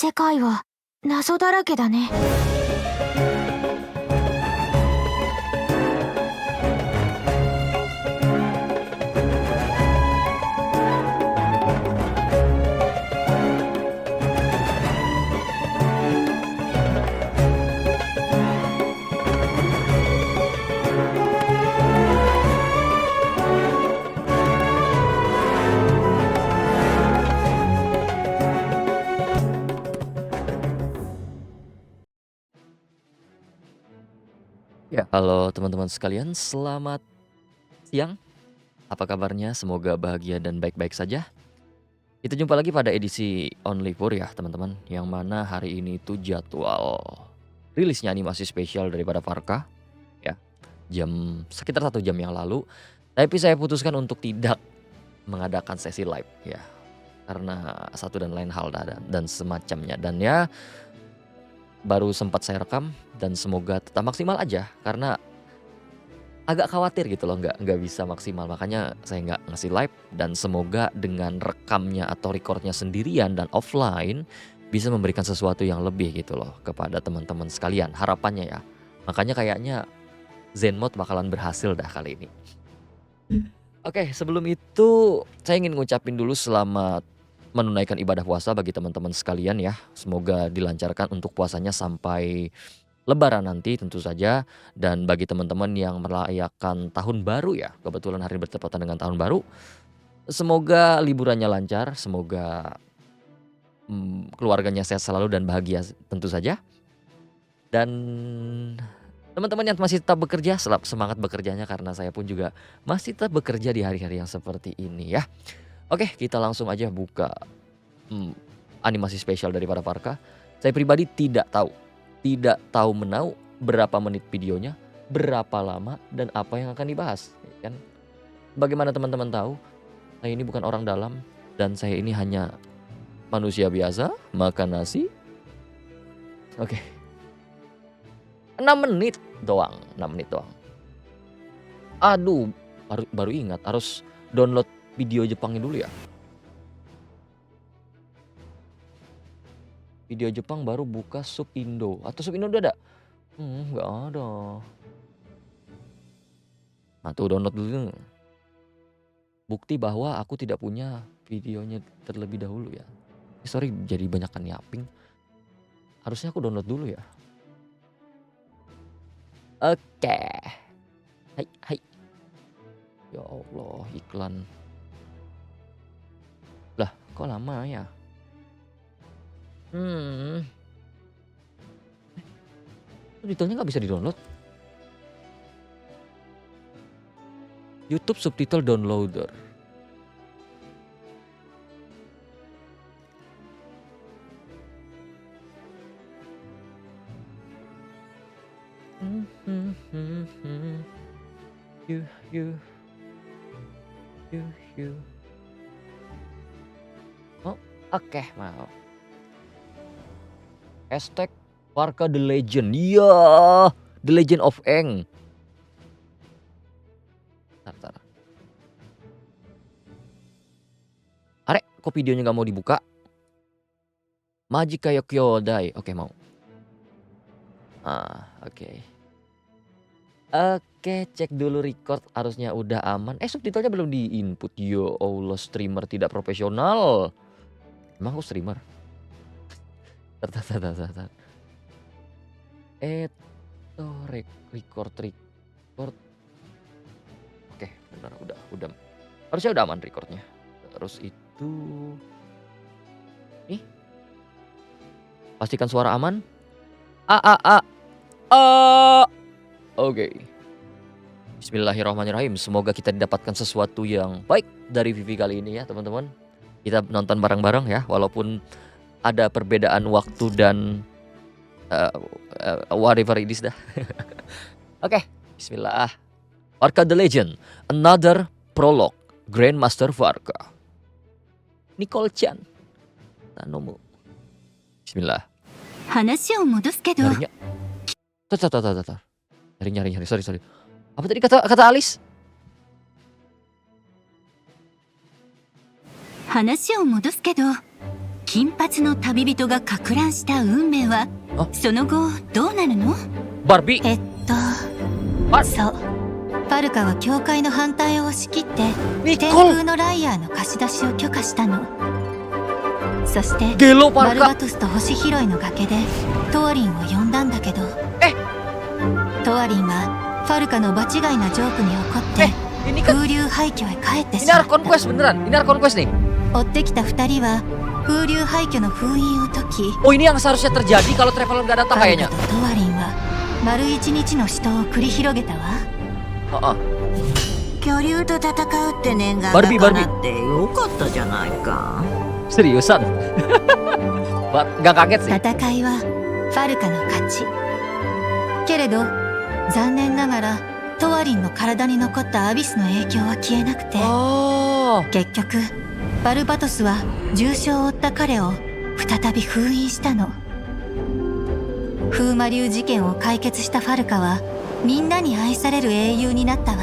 世界は謎だらけだね。Ya, halo teman-teman sekalian, selamat siang. Apa kabarnya? Semoga bahagia dan baik-baik saja. Kita jumpa lagi pada edisi Only Pur ya teman-teman, yang mana hari ini tuh jadwal rilisnya animasi spesial daripada Varka ya, sekitar 1 jam yang lalu. Tapi saya putuskan untuk tidak mengadakan sesi live ya, karena satu dan lain hal dan semacamnya. Dan ya baru sempat saya rekam dan semoga tetap maksimal aja karena agak khawatir gitu loh nggak bisa maksimal, makanya saya nggak ngasih live. Dan semoga dengan rekamnya atau recordnya sendirian dan offline bisa memberikan sesuatu yang lebih gitu loh kepada teman-teman sekalian, harapannya ya. Makanya kayaknya Zen Mode bakalan berhasil dah kali ini. Oke, sebelum itu saya ingin ngucapin dulu selamat menunaikan ibadah puasa bagi teman-teman sekalian ya. Semoga dilancarkan untuk puasanya sampai Lebaran nanti tentu saja. Dan bagi teman-teman yang merayakan tahun baru ya, kebetulan hari ini bertepatan dengan tahun baru, semoga liburannya lancar, semoga keluarganya sehat selalu dan bahagia tentu saja. Dan teman-teman yang masih tetap bekerja, semangat bekerjanya karena saya pun juga masih tetap bekerja di hari-hari yang seperti ini ya. Oke, kita langsung aja buka animasi spesial dari para Varka. Saya pribadi tidak tahu menau berapa menit videonya, berapa lama, dan apa yang akan dibahas, ya kan? Bagaimana teman-teman tahu, saya ini bukan orang dalam dan saya ini hanya manusia biasa, makan nasi. Oke. 6 menit doang, 6 menit doang. Aduh, baru ingat harus download video Jepangnya dulu ya. Video Jepang baru buka sub Indo. Atau sub Indo udah ada? Nggak ada. Nah tuh download dulu. Bukti bahwa aku tidak punya videonya terlebih dahulu ya. Sorry jadi banyakan yapping. Harusnya aku download dulu ya. Oke. Hai. Ya Allah, iklan. Lah, kok lama ya? Detailnya nggak bisa di-download. YouTube subtitle downloader. You. Oh, oke, mau. Hashtag Varka The Legend. Iya, The Legend of Aang. Bentar. Are, kok videonya nggak mau dibuka? Majika Kyodai. Oke, mau. Oke. Oke, cek dulu record, harusnya udah aman. Subtitlenya belum di-input. Ya Allah, streamer tidak profesional. Emang aku streamer? Tar. Record. Oke, benar udah. Harusnya udah aman recordnya. Terus itu nih. Pastikan suara aman. Oke. Bismillahirrahmanirrahim. Semoga kita didapatkan sesuatu yang baik dari Vivi kali ini ya teman-teman. Kita nonton bareng-bareng ya, walaupun ada perbedaan waktu dan whatever it is dah. Oke, bismillah. Varka The Legend, Another Prologue, Grandmaster Varka. Nicole Chan. Tanomu. Bismillah. 話を戻すけど、 Nyarinya. Tar. Nyari. Sorry. Apa tadi kata Alice? 話を戻すけど、金髪の旅人がか乱した運命はあその後どうなるの？ Barbie. そうファルカは教会の反対を押し切って天 Nicole. 空のライアーの貸し出しを許可したの。そして Gelo バル Parka. バトスと星拾いの崖でトアリンを呼んだんだけど、トアリンはファルカの場違いなジョークに怒って Ini kan 風流廃墟へ帰ってし ini まっ Archon た。 Quest beneran. Ini Archon Quest nih. 追ってきた二人は風流廃墟の封印を解き、 Oh ini yang seharusnya terjadi kalau Traveler nggak フ datang ァルカ kayaknya. とトアリンは丸一日の死闘を繰り広げたわ。 Heeh. 巨竜と戦うって念願バルビーが叶ってよかったじゃないか。 Seriusan? Gak kaget sih. 戦いはファルカの勝ち。けれど残念ながらトアリンの体に残ったアビスの影響は消えなくて、 Oh. 結局バルバトスは重傷を負った彼を再び封印したの。風魔流事件を解決したファルカはみんなに愛される英雄になったわ。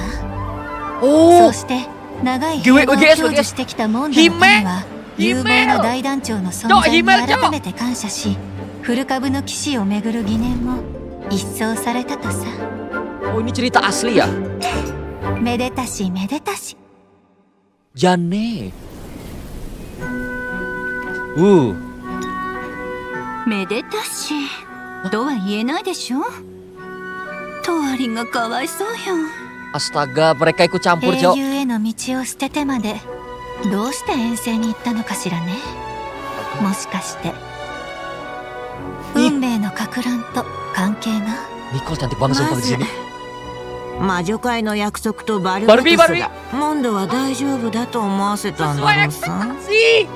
そ Oh. うして長い平和を享受してきたモンドの民は有名な大団長の存在に改めて感謝し、古株の騎士をめぐる疑念も一掃されたとさ。 Oh ini cerita asli ya? めでたしめでたし。 Jane. めでたしとは言えないでしょ。トアリンがかわいそうよ。 Astaga, mereka ikut campur, 英 Cok. 雄への道を捨ててまでどうして遠征に行ったのかしらね。もしかして運命のか乱と関係が。 Nicole cantik banget sumpah di sini. 魔女界の約束とバルバトスバルビーがモンドは大丈夫だと思わせたんだろうさ。 Sih.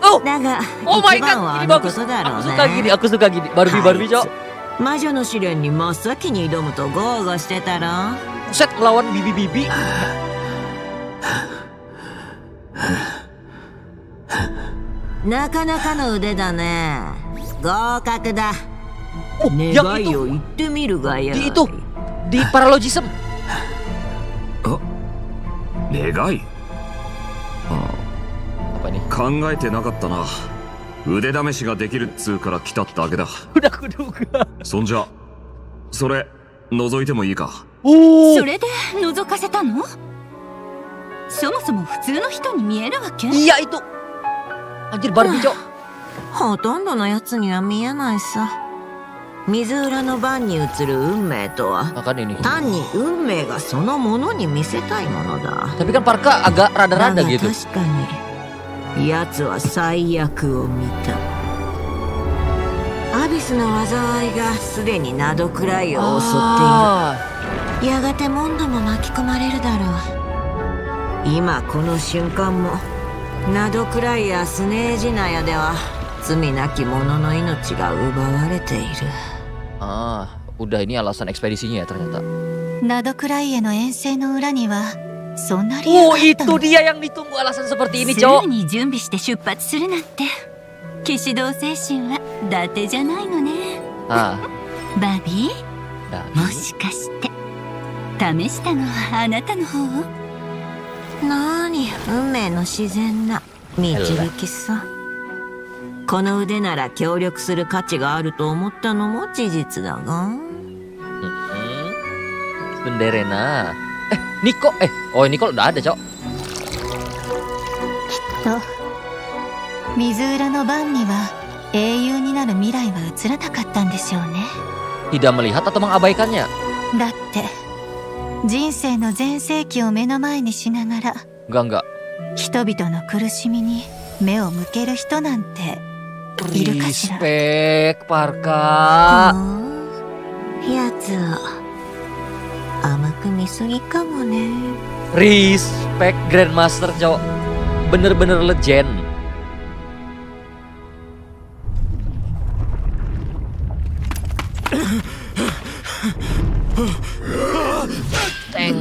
Oh, だが oh my 一番は god, あ ini のこ bagus. とだろ Aku う suka ね。 gini, aku suka gini. Barbie, Cok. 魔女の試練に真っ先に挑むと豪語してたら。 Set lawan Bibi. なかなかの腕だね。合格だ。 Oh, yang 願い itu. を言ってみるがや。 Di itu. Di Paralogism. 願い Apa nih? 考えてなかったな。腕試しができるっつうから来ただけだ。 Udah kuduga. そんじゃそれ覗いてもいいか。 Oh. それで覗かせたの？そもそも普通の人に見えるわけ？ Iya itu. Anjir Barbie, Cok. ほとんどのやつには見えないさ。水浦の番に映る運命とは Makan ini. 単に運命がそのものに見せたいものだ。 Tapi kan Parka agak だが rada-rada gitu. 確かに奴は最悪を見た。アビスの災いがすでにナドクライを襲 Ah. っている。やがてモンドも巻き込まれるだろう。今この瞬間もナドクライやスネージナヤでは罪なき者の命が奪われている。 Ah, udah ini alasan ekspedisinya ya ternyata. ナドクライへの遠征の裏にはそんな理由が Oh, あったの。 itu dia yang ditunggu alasan seperti ini, すぐ Cok. に準備して出発するなんて騎士道精神は伊達じゃないのね。 Ah, バビー、 dah. もしかして試したのはあなたの方？なに運命の自然な導きさ。この腕なら協力する価値があると思ったのも事実だが。 Sunderena. Nico. Oh Nicole udah ada, Cok. と水浦の番には英雄になる未来は映らなかったんでしょうね。 Tidak melihat atau mengabaikannya? だって人生の全盛期を目の前にしながら Enggak. 人々の苦しみに目を向ける人なんているかしら。 Respect, Parka. やつを甘く見すぎかもね。 Respect Grandmaster, Cok. Bener-bener legend. Tank.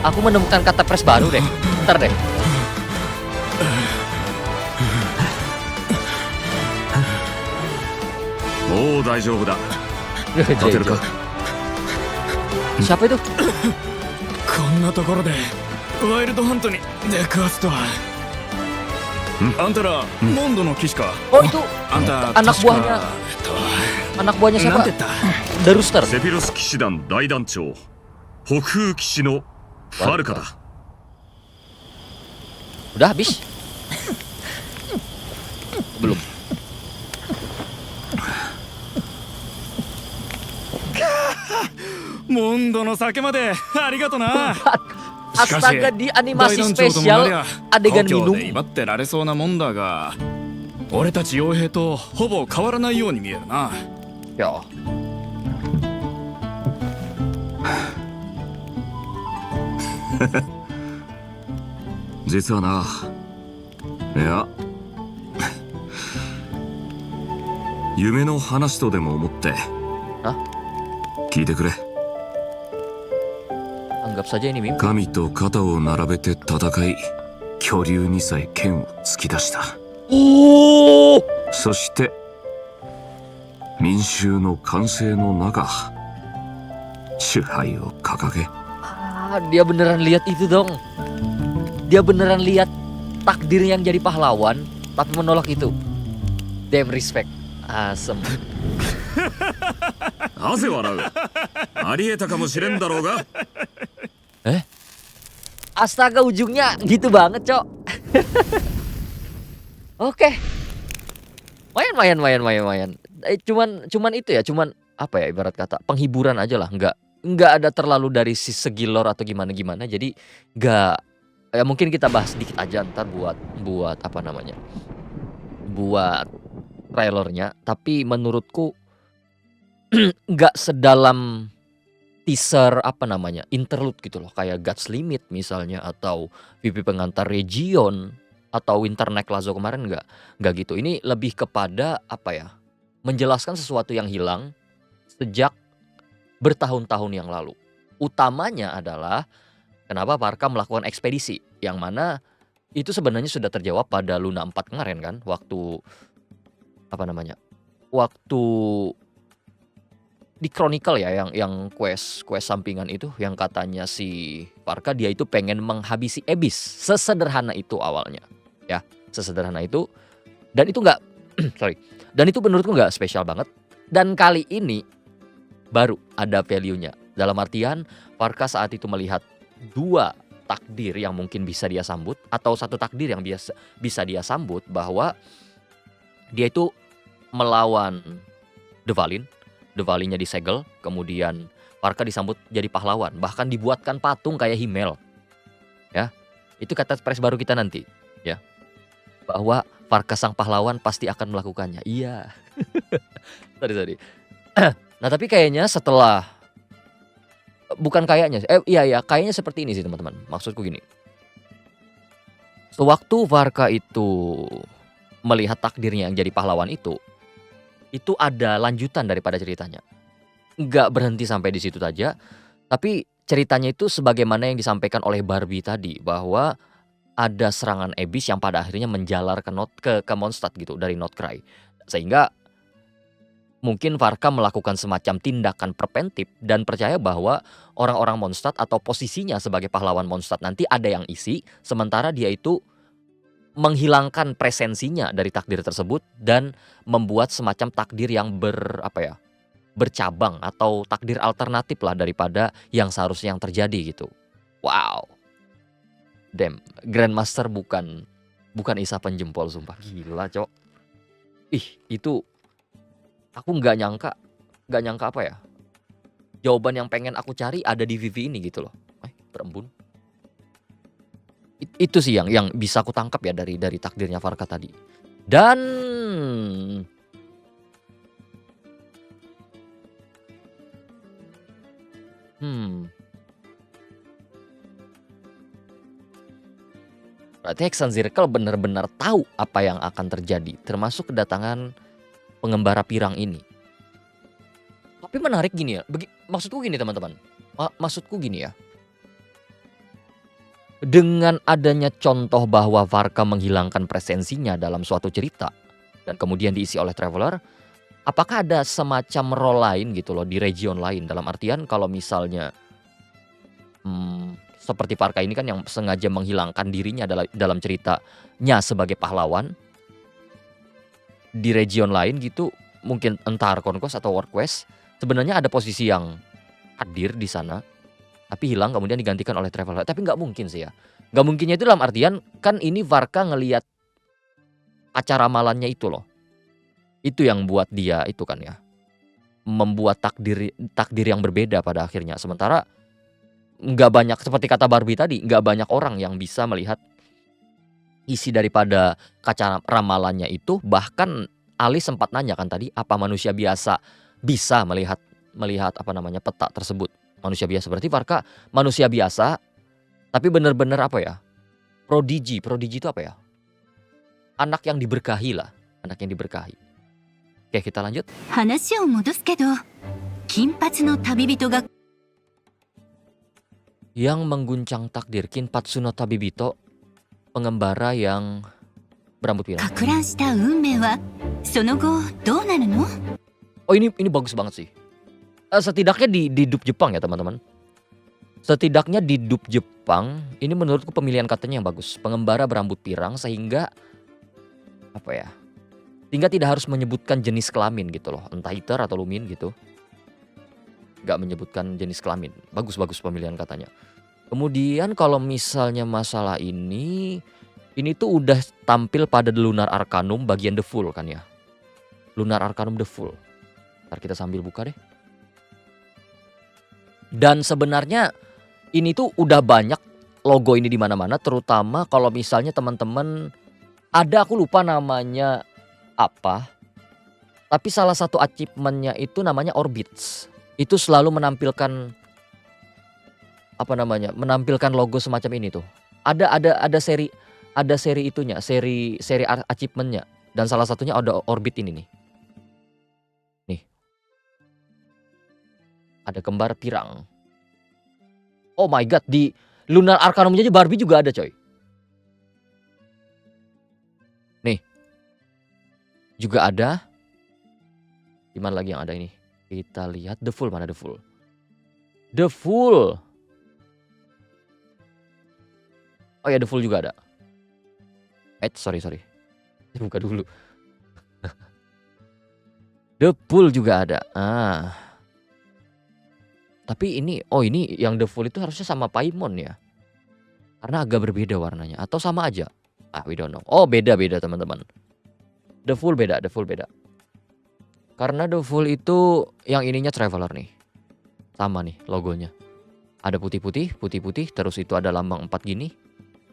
Aku menemukan kata press baru deh. Ntar deh. もう大丈夫だ。 Jeje. 立てるか。 Siapa itu? こんなところでワイルドハントに出くわすとは。あんたらモンドの騎士か。 Oh itu あんた anak 確か buahnya anak buahnya なん siapa? て言った Daruster. セフィロス騎士団大団長北風騎士のファルカだ。 Udah habis? Belum. モンドの酒までありがとな。 Astaga, di 大 animasi 団長ともなり spesial ゃ adegan 故郷 minum. で威張ってられそうなもんだが、俺たち傭兵とほぼ変わらないように見えるな。 Ya. 実はな、いや夢の話とでも思ってあ聞いてくれ。 Anggap saja ini mimpi. 神と肩を並べて戦い、巨竜にさえ剣を突き出した。 Oh, そして民衆の歓声の中支配を掲げ、 dia beneran lihat itu dong. Dia beneran lihat takdir yang jadi pahlawan, tapi menolak itu. Damn respect. Asem. なぜ笑う。ありえたかもしれんだろうが。 Astaga, ujungnya gitu banget, Cok. Oke. Mayan. Cuman itu ya, cuman apa ya ibarat kata penghiburan aja lah, nggak ada terlalu dari segi lore atau gimana. Jadi nggak ya mungkin kita bahas sedikit aja ntar buat apa namanya? Buat trailernya, tapi menurutku nggak sedalam teaser apa namanya interlude gitu loh, kayak God's Limit misalnya atau VP Pengantar Region atau Winterneck Lazo kemarin nggak gitu. Ini lebih kepada apa ya, menjelaskan sesuatu yang hilang sejak bertahun-tahun yang lalu. Utamanya adalah kenapa Parka melakukan ekspedisi yang mana itu sebenarnya sudah terjawab pada Luna 4 kemarin kan, waktu apa namanya, waktu di Chronicle ya, yang quest sampingan itu yang katanya si Parka dia itu pengen menghabisi Abyss. Sesederhana itu awalnya ya, sesederhana itu, dan itu nggak sorry, dan itu menurutku nggak spesial banget, dan kali ini baru ada value-nya, dalam artian Parka saat itu melihat dua takdir yang mungkin bisa dia sambut, atau satu takdir yang bisa dia sambut, bahwa dia itu melawan Devalinnya disegel, kemudian Parka disambut jadi pahlawan, bahkan dibuatkan patung kayak Himmel. Ya, itu kata pres baru kita nanti, ya, bahwa Parka sang pahlawan pasti akan melakukannya. Iya. Sorry. Nah tapi kayaknya setelah, bukan kayaknya, kayaknya seperti ini sih teman-teman. Maksudku gini, sewaktu Parka itu melihat takdirnya yang jadi pahlawan itu ada lanjutan daripada ceritanya. Nggak berhenti sampai di situ saja, tapi ceritanya itu sebagaimana yang disampaikan oleh Barbie tadi, bahwa ada serangan Abyss yang pada akhirnya menjalar ke Mondstadt gitu dari Notcry. Sehingga mungkin Parka melakukan semacam tindakan preventif dan percaya bahwa orang-orang Mondstadt atau posisinya sebagai pahlawan Mondstadt nanti ada yang isi, sementara dia itu menghilangkan presensinya dari takdir tersebut dan membuat semacam takdir yang bercabang atau takdir alternatif lah daripada yang seharusnya yang terjadi gitu. Wow. Damn, Grandmaster bukan isapan jempol sumpah. Gila, Cok. Itu aku nggak nyangka apa ya. Jawaban yang pengen aku cari ada di Vivi ini gitu loh. Berembun. Itu sih yang bisa aku tangkap ya dari takdirnya Parka tadi. Dan berarti Hexen Circle benar-benar tahu apa yang akan terjadi, termasuk kedatangan pengembara pirang ini. Tapi menarik gini ya, maksudku gini teman-teman. Maksudku gini ya. Dengan adanya contoh bahwa Parka menghilangkan presensinya dalam suatu cerita dan kemudian diisi oleh Traveler, apakah ada semacam role lain gitu loh di region lain? Dalam artian kalau misalnya seperti Parka ini kan yang sengaja menghilangkan dirinya dalam ceritanya sebagai pahlawan. Di region lain gitu, mungkin entah Archon Quest atau World Quest, sebenarnya ada posisi yang hadir di sana, tapi hilang kemudian digantikan oleh Traveler. Tapi nggak mungkin sih ya. Nggak mungkinnya itu dalam artian, kan ini Varka ngelihat acara ramalannya itu loh. Itu yang buat dia itu kan ya. Membuat takdir yang berbeda pada akhirnya. Sementara nggak banyak, seperti kata Barbie tadi, nggak banyak orang yang bisa melihat isi daripada kaca ramalannya itu. Bahkan Ali sempat nanya kan tadi, apa manusia biasa bisa melihat apa namanya peta tersebut? Manusia biasa berarti Varka manusia biasa, tapi benar-benar apa ya? Prodigy itu apa ya? Anak yang diberkahi lah, anak yang diberkahi. Oke, kita lanjut. 話を戻すけど、金髪の旅人が Yang mengguncang takdir, Kinpatsu no Tabibito, pengembara yang berambut pirang. か乱した運命はその後どうなるの？ Oh ini bagus banget sih. Setidaknya di dub Jepang ya teman-teman. Setidaknya di dub Jepang ini menurutku pemilihan katanya yang bagus. Pengembara berambut pirang sehingga apa ya? Sehingga tidak harus menyebutkan jenis kelamin gitu loh. Entah Iter atau Lumin gitu. Gak menyebutkan jenis kelamin. Bagus pemilihan katanya. Kemudian kalau misalnya masalah ini tuh udah tampil pada The Lunar Arcanum bagian The Full kan ya. Lunar Arcanum The Full. Ntar kita sambil buka deh. Dan sebenarnya ini tuh udah banyak logo ini di mana-mana, terutama kalau misalnya teman-teman ada, aku lupa namanya apa. Tapi salah satu achievementnya itu namanya Orbits. Itu selalu menampilkan apa namanya? Menampilkan logo semacam ini tuh. Ada seri itunya, seri achievementnya, dan salah satunya ada Orbit ini nih. Nih. Ada kembar pirang. Oh my god, di Lunar Arcanum aja Barbie juga ada, coy. Nih. Juga ada. Di mana lagi yang ada ini? Kita lihat The Full, mana The Full? The Full. Oh ya, The Full juga ada. Sorry. Buka dulu. The Full juga ada. Tapi ini yang The Full itu harusnya sama Paimon ya. Karena agak berbeda warnanya. Atau sama aja. We don't know. Oh beda teman-teman. The Full beda. Karena The Full itu yang ininya Traveler nih. Sama nih logonya. Ada putih-putih, terus itu ada lambang 4 gini.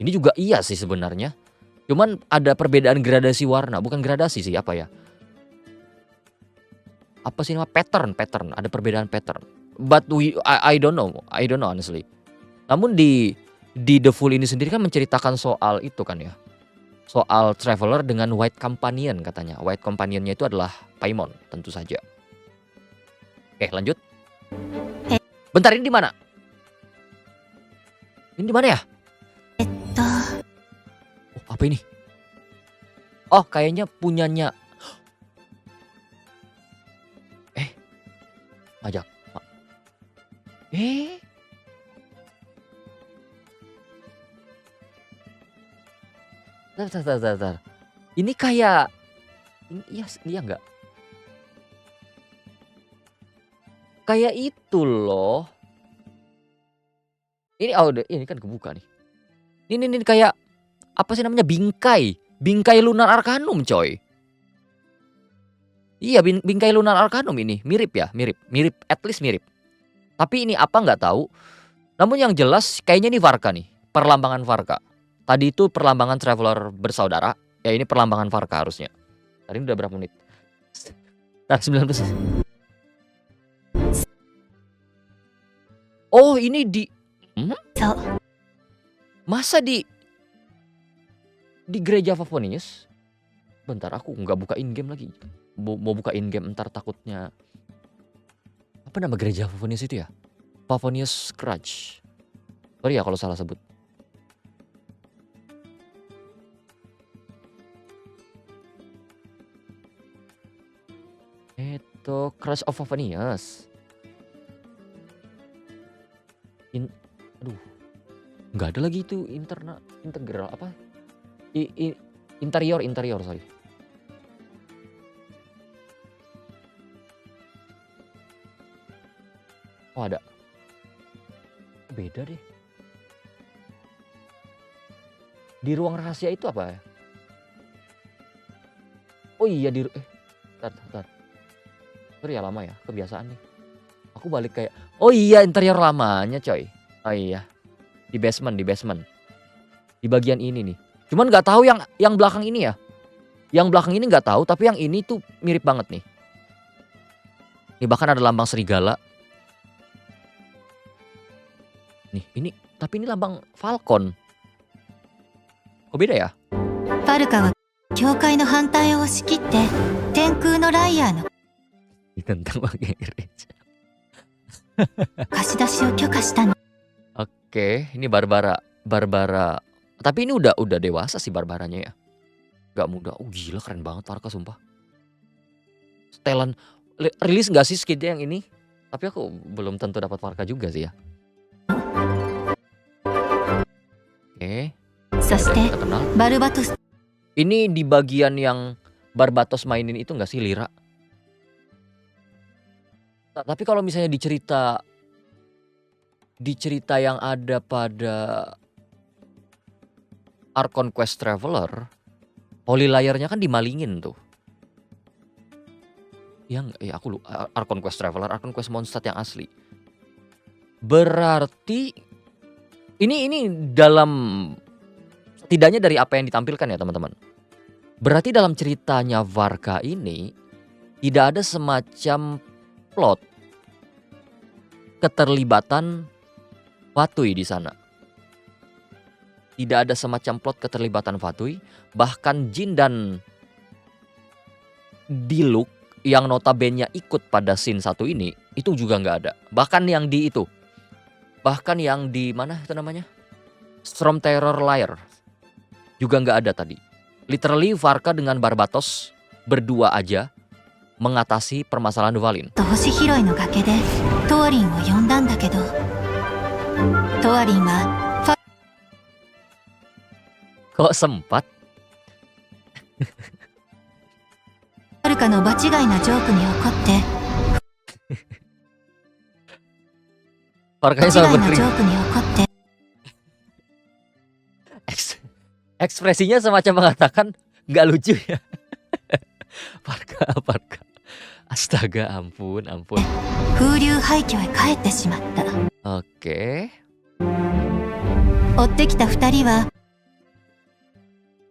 Ini juga iya sih sebenarnya. Cuman ada perbedaan gradasi warna, bukan gradasi sih, apa ya? Apa sih nama pattern, ada perbedaan pattern. But I don't know honestly. Namun di The Full ini sendiri kan menceritakan soal itu kan ya. Soal Traveler dengan White Companion katanya. White Companionnya itu adalah Paimon tentu saja. Oke, lanjut. Bentar, ini di mana? Ini di mana ya? Oh, apa ini? Oh, kayaknya punyanya. Majak. Bentar. Ini kayak iya enggak? Kayak itu loh. Ini kan kebuka nih. Ini kayak apa sih namanya? Bingkai Lunar Arcanum, coy. Iya, bingkai Lunar Arcanum ini. Mirip ya, mirip, at least mirip. Tapi ini apa nggak tahu. Namun yang jelas kayaknya ini Varka nih, perlambangan Varka. Tadi itu perlambangan Traveler bersaudara, ya ini perlambangan Varka harusnya. Tadi udah berapa menit? Nah, 19. Oh, ini di masa di gereja Favonius? Bentar, aku nggak buka in-game lagi. Mau buka in-game ntar takutnya. Apa nama gereja Favonius itu ya? Favonius Crutch. Sorry ya kalau salah sebut. Crush of Phineas. Aduh, nggak ada lagi itu integral apa? Interior sorry. Oh ada, beda deh. Di ruang rahasia itu apa ya? Oh iya bentar. Sorry ya, lama ya, kebiasaan nih. Aku balik kayak, oh iya interior lamanya coy. Oh iya, di basement. Di bagian ini nih. Cuman nggak tahu yang belakang ini ya. Yang belakang ini nggak tahu, tapi yang ini tuh mirip banget nih. Ini bahkan ada lambang serigala. Nih, tapi ini lambang Falcon. Kok beda ya? ファルカは教会の反対を押し切って天空のライアーの Tentang pakai gereja. 貸し出しを許可したの。 Oke, ini Barbara. Tapi ini udah dewasa sih Barbaranya ya. Gak muda. Oh gila, keren banget Farka sumpah. Setelan rilis gak sih skidnya yang ini? Tapi aku belum tentu dapat Farka juga sih ya. Oke, そして kita kenal. バルバトス Ini di bagian yang Barbatos mainin itu gak sih Lira? Tapi kalau misalnya di cerita yang ada pada Archon Quest Traveler, Holy Liar-nya kan dimalingin tuh. Aku lupa. Archon Quest Traveler, Archon Quest Mondstadt yang asli. Berarti ini dalam setidaknya dari apa yang ditampilkan ya teman-teman. Berarti dalam ceritanya Varka ini tidak ada semacam plot keterlibatan Fatui di sana. Tidak ada semacam plot keterlibatan Fatui, bahkan Jin dan Diluc yang notabene ikut pada scene satu ini itu juga nggak ada. Bahkan yang di mana itu namanya? Storm Terror Lair juga nggak ada tadi. Literally Varka dengan Barbatos berdua aja mengatasi permasalahan Dvalin. と星拾いの崖でトーリンを呼んだんだけど、トーリンは Kok sempat? ファルカの場違いなジョークに怒って Varkanya 場 sama 違いなジョ berkering. ークに怒って Ekspresinya semacam mengatakan nggak lucu ya. Varka. Astaga, ampun. 風流廃墟へ帰ってしまった。 Oke. 追ってきた二人は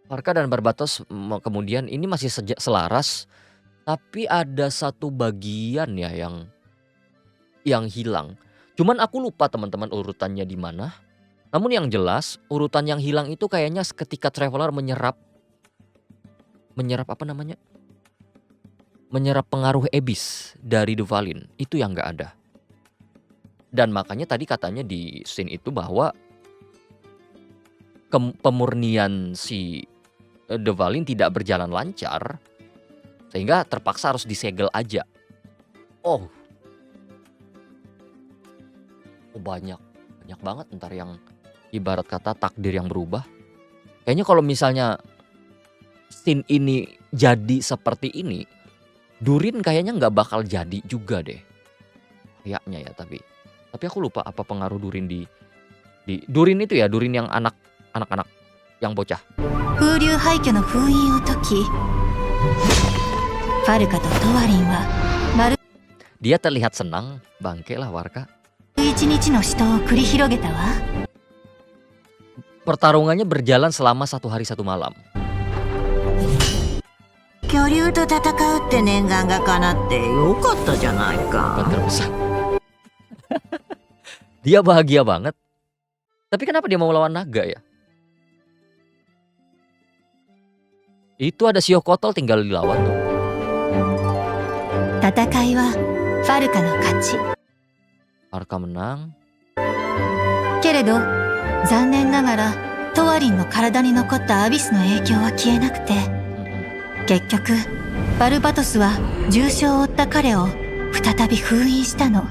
Varka dan Barbatos kemudian ini masih selaras, tapi ada satu bagian ya yang hilang. Cuman aku lupa teman-teman urutannya di mana. Namun yang jelas urutan yang hilang itu kayaknya ketika Traveler menyerap apa namanya? Menyerap pengaruh Abyss dari Dvalin. Itu yang nggak ada. Dan makanya tadi katanya di scene itu bahwa pemurnian si Dvalin tidak berjalan lancar sehingga terpaksa harus disegel aja. Oh banyak banget ntar yang ibarat kata takdir yang berubah. Kayaknya kalau misalnya scene ini jadi seperti ini, Durin kayaknya nggak bakal jadi juga deh. Kayaknya ya tapi aku lupa apa pengaruh Durin di Durin itu ya, Durin yang anak-anak yang bocah. 風流廃墟の封印を解き、ファルカとトワリンは丸 Dia terlihat senang, bangke lah Varka. 一日の死闘を繰り広げたわ。 Pertarungannya berjalan selama 1 hari 1 malam. 巨竜と戦うって念願が叶ってよかったじゃない Bukan か。 terbesar. Dia bahagia banget. Tapi kenapa dia mau lawan naga ya? Itu ada Shio Kotol tinggal dilawan tuh. 戦いはファルカの勝ち。 Varka menang. けれど残念ながらトワリンの体に残ったアビスの影響は消えなくて、結局バルバトスは重傷を負った彼を再び封印したの。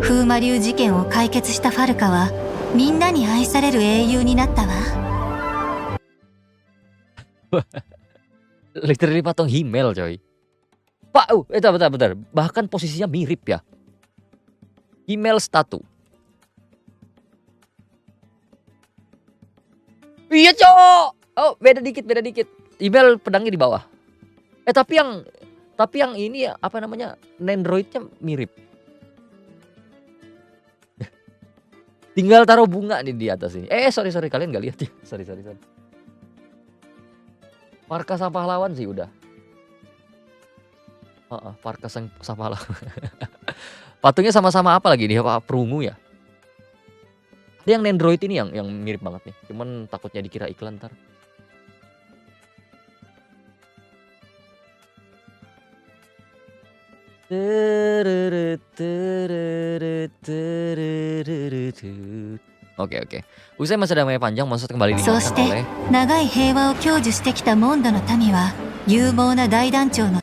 風魔流事件を解決したファルカはみんなに愛される英雄になったわ。 Literally patung Himmel coy. Pak, bentar. Bahkan posisinya mirip ya. Himmel statue. Iya cok. Oh beda dikit. Himmel pedangnya di bawah. Tapi yang ini ya, apa namanya, Nendroidnya mirip. Tinggal taruh bunga nih di atas ini. Sorry kalian gak lihat ya. Sorry. Parka sang pahlawan sih udah. Parka sang pahlawan. Patungnya sama-sama apa lagi nih? Apa perungu ya? Ada yang Nendroid ini yang mirip banget nih. Cuman takutnya dikira iklan ntar. Oke. Usai masa damai panjang, monster kembali そうし dimakan て oleh 長い平和を享受してきたモンドの民は勇猛な大団長の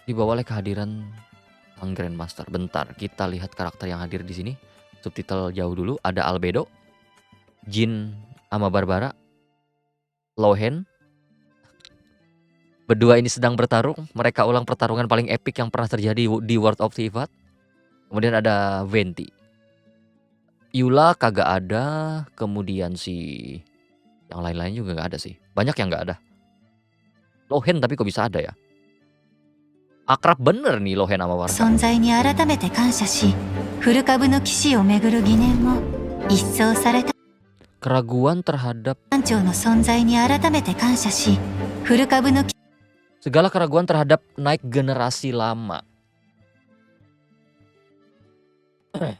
dibawa oleh kehadiran sang Grandmaster. Bentar, kita lihat karakter yang hadir di sini. Subtitle jauh dulu. Ada Albedo, Jin sama Barbara, Lohen. Berdua ini sedang bertarung. Mereka ulang pertarungan paling epik yang pernah terjadi di World of Tivat. Kemudian ada Venti. Yula kagak ada. Kemudian yang lain-lain juga nggak ada sih. Banyak yang nggak ada. Lohen tapi kok bisa ada ya? Akrab bener nih Lohen sama Warga. 存在に改めて感謝し、古株の騎士をめぐる疑念も一掃された。 Keraguan terhadap 団長の存在に改めて感謝し、古株の騎 segala keraguan terhadap naik generasi lama.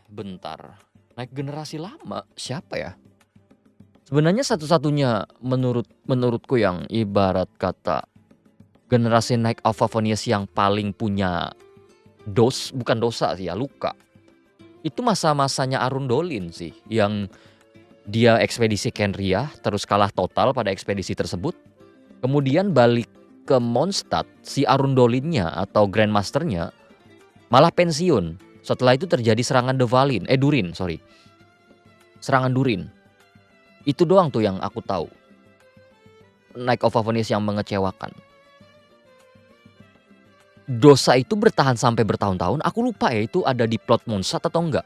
Bentar. Naik generasi lama siapa ya? Sebenarnya satu-satunya menurutku yang ibarat kata generasi Knight of Favonius yang paling punya bukan dosa sih ya, luka. Itu masa-masanya Arundolin sih, yang dia ekspedisi Kenria terus kalah total pada ekspedisi tersebut. Kemudian balik ke Mondstadt, si Arundolinnya atau Grandmasternya malah pensiun. Setelah itu terjadi serangan Durin. Serangan Durin. Itu doang tuh yang aku tahu. Knight of Favonius yang mengecewakan. Dosa itu bertahan sampai bertahun-tahun. Aku lupa ya itu ada di plot Mondstadt atau enggak.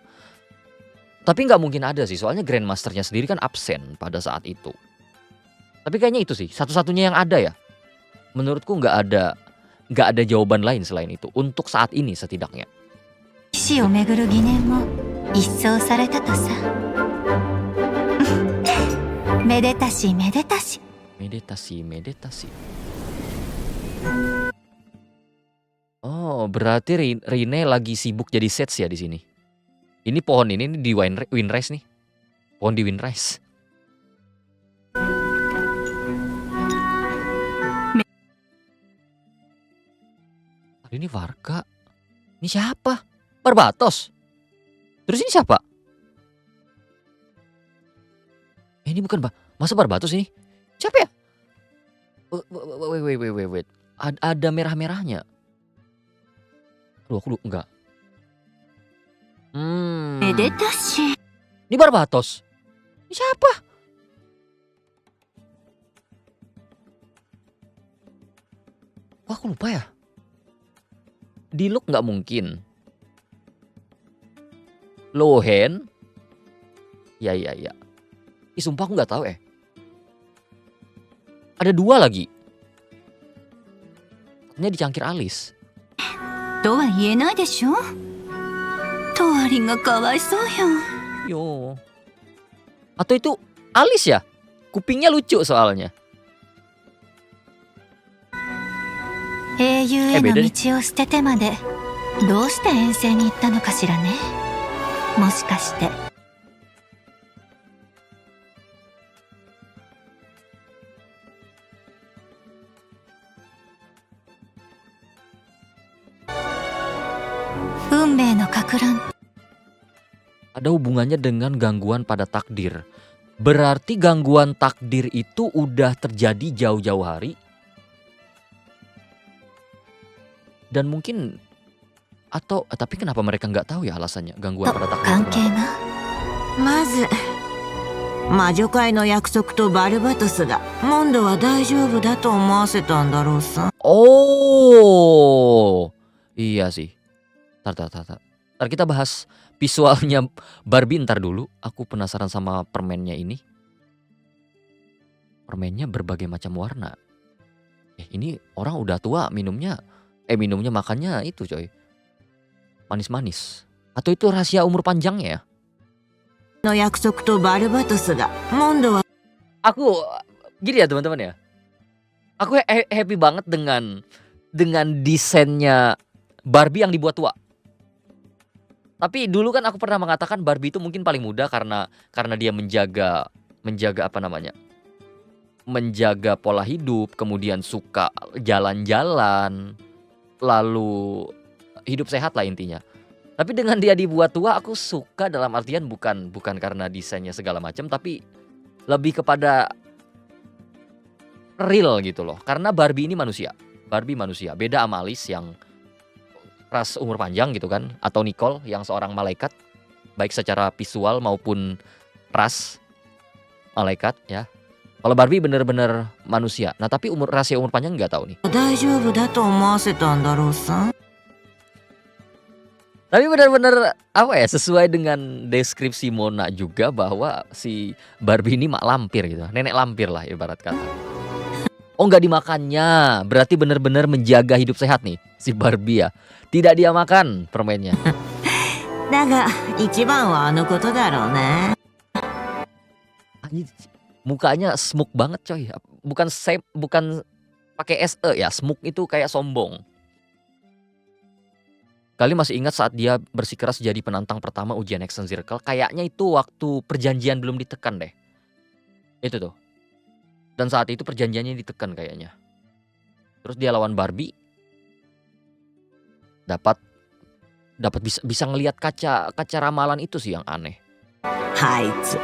Tapi nggak mungkin ada sih, soalnya Grandmasternya sendiri kan absen pada saat itu. Tapi kayaknya itu sih satu-satunya yang ada ya. Menurutku nggak ada jawaban lain selain itu untuk saat ini setidaknya. 士をめぐる疑念も一掃されたとさ。めでたし。 Meditasi. Oh, berarti Rine lagi sibuk jadi sets ya di sini. Ini pohon ini di Windrise nih. Pohon di Windrise. Ini Varka. Ini siapa? Barbatos. Terus ini siapa? Ini bukan masa Barbatos ini? Siapa ya? Wait. Ada merah-merahnya. Aduh, aku enggak. めでたし。 Ini Barbatos. Ini siapa? Wah, aku lupa ya. Di look nggak mungkin. Lohen. Ya. Ih, sumpah aku nggak tahu Ada dua lagi. Ini dicangkir alis. とは言えないでしょ。トワリンがかわいそうよ。 Yo. Atau itu alis ya? Kupingnya lucu soalnya. 英雄への beda nih. 道を捨ててまでどうして遠征に行ったのかしらね。もしかして 運命のかく乱 Ada hubungannya dengan gangguan pada takdir. Berarti gangguan takdir itu udah terjadi jauh-jauh hari. Dan mungkin tapi kenapa mereka nggak tahu ya alasannya gangguan と pada takdir 関 itu 係 kenapa? がまず魔女界の約束とバルバトスだ。モンドは大丈夫だと思わせたんだろうさ。 Oh, iya sih. Ntar kita bahas visualnya Barbie ntar dulu. Aku penasaran sama permennya ini. Permennya berbagai macam warna. Ini orang udah tua minumnya makannya itu coy. Manis-manis. Atau itu rahasia umur panjangnya ya? の約束とバルバトスだ。モンドは Aku gini ya teman-teman ya. Aku happy banget dengan desainnya Barbie yang dibuat tua. Tapi dulu kan aku pernah mengatakan Barbie itu mungkin paling muda karena dia menjaga apa namanya? Menjaga pola hidup, kemudian suka jalan-jalan, lalu hidup sehat lah intinya. Tapi dengan dia dibuat tua aku suka dalam artian bukan karena desainnya segala macam, tapi lebih kepada real gitu loh. Karena Barbie ini manusia. Beda sama Alice yang ras umur panjang gitu kan, atau Nicole yang seorang malaikat, baik secara visual maupun ras malaikat ya. Kalau Barbie bener-bener manusia. Nah tapi rahasia umur panjang nggak tahu nih. 大丈夫だと思わせたんだろうさ。 Tapi benar-benar apa ya, sesuai dengan deskripsi Mona juga bahwa si Barbie ini mak lampir gitu. Nenek lampir lah ibarat kata. Oh nggak dimakannya, berarti benar-benar menjaga hidup sehat nih si Barbie ya. Tidak dia makan permennya. だが一番はあのことだろうね。 Mukanya smuk banget coy. Bukan pakai SE ya, smuk itu kayak sombong. Kalian masih ingat saat dia bersikeras jadi penantang pertama ujian Hexen Circle? Kayaknya itu waktu perjanjian belum ditekan deh. Itu tuh. Dan saat itu perjanjiannya ditekan kayaknya. Terus dia lawan Barbie. Dapat bisa ngelihat kaca ramalan itu sih yang aneh. あいつ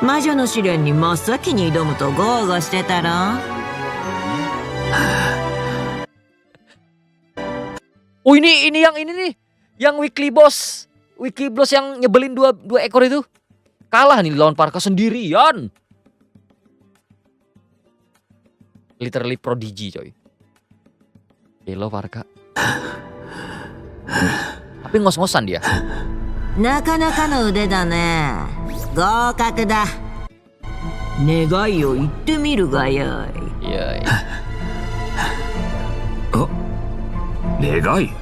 魔女の試練に真っ先に挑むと豪語してたろ。 Oh ini yang ini nih, yang Weekly Boss yang nyebelin dua ekor itu kalah nih lawan Parka sendirian. Literally prodigy coy. Hello Parka. Tapi ngos-ngosan dia. なかなかの腕だね。合格だ。願いを言ってみるがよい。 Iya. 願い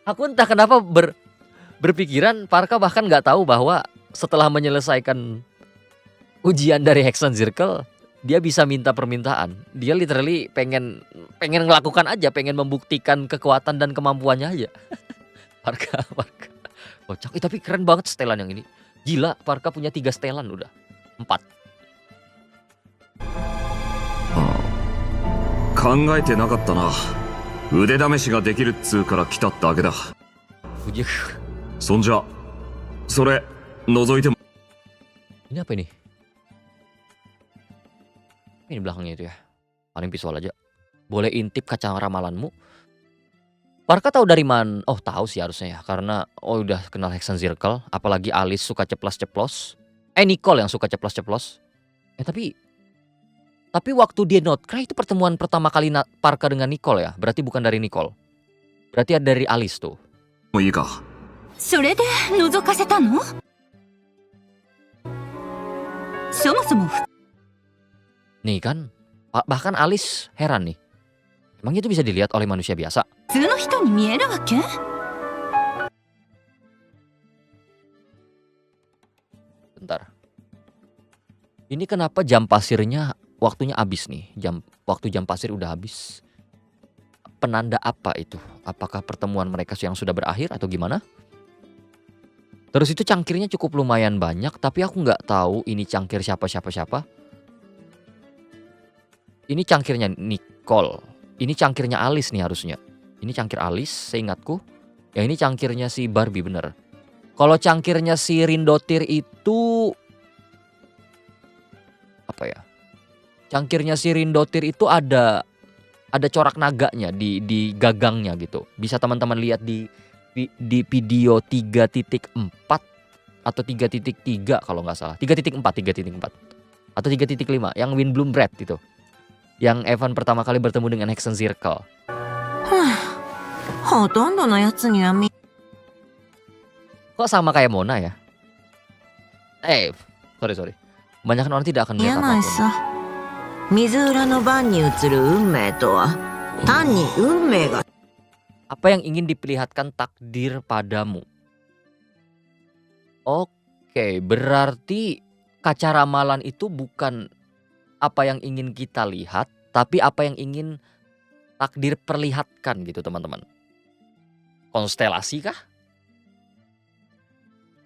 Aku entah kenapa berpikiran Parka bahkan nggak tahu bahwa setelah menyelesaikan ujian dari Hexen Circle dia bisa minta permintaan. Dia literally pengen ngelakukan aja, pengen membuktikan kekuatan dan kemampuannya aja. Parka kocak. Tapi keren banget setelan yang ini. Gila, Parka punya 3 setelan udah. 4. 考えてなかったな。腕試しができるっつうから来ただけだ。 Uji. そんじゃそれ覗いても。 Ini apa ini? Ini belakangnya itu ya. Paling visual aja. Boleh intip kaca ramalanmu. Parka tahu dari mana? Oh tahu sih harusnya ya. Karena udah kenal Hexen Circle. Apalagi Alice suka ceplos-ceplos. Nicole yang suka ceplos-ceplos. Tapi waktu dia Notcry itu pertemuan pertama kali Parka dengan Nicole ya. Berarti bukan dari Nicole. Berarti ada dari Alice tuh. もういいか。それで覗かせたの？そもそも Nih kan. Bahkan Alice heran nih. Emang itu bisa dilihat oleh manusia biasa? 普通の人に見えるわけ？ Bentar. Ini kenapa jam pasirnya waktunya habis nih? Waktu jam pasir udah habis. Penanda apa itu? Apakah pertemuan mereka yang sudah berakhir atau gimana? Terus itu cangkirnya cukup lumayan banyak, tapi aku nggak tahu ini cangkir siapa. Ini cangkirnya Nicole. Ini cangkirnya Alice nih harusnya. Ini cangkir Alice, seingatku. Ya ini cangkirnya si Barbie bener. Kalau cangkirnya si Rindotir itu apa ya? Cangkirnya si Rindotir itu ada corak naganya di gagangnya gitu. Bisa teman-teman lihat di video 3.4 atau 3.3 kalau nggak salah. 3.4 atau 3.5 yang Windbloom Bread itu. Yang Evan pertama kali bertemu dengan Hexen Circle. ほとんどのやつには Kok sama kayak Mona ya? Sorry. Kebanyakan orang tidak akan 見え melihat ない apapun. さ。水浦の番に映る運命とは単に運命が Apa yang ingin diperlihatkan takdir padamu? Oke, berarti kaca ramalan itu bukan apa yang ingin kita lihat, tapi apa yang ingin takdir perlihatkan gitu teman-teman. Konstelasi kah?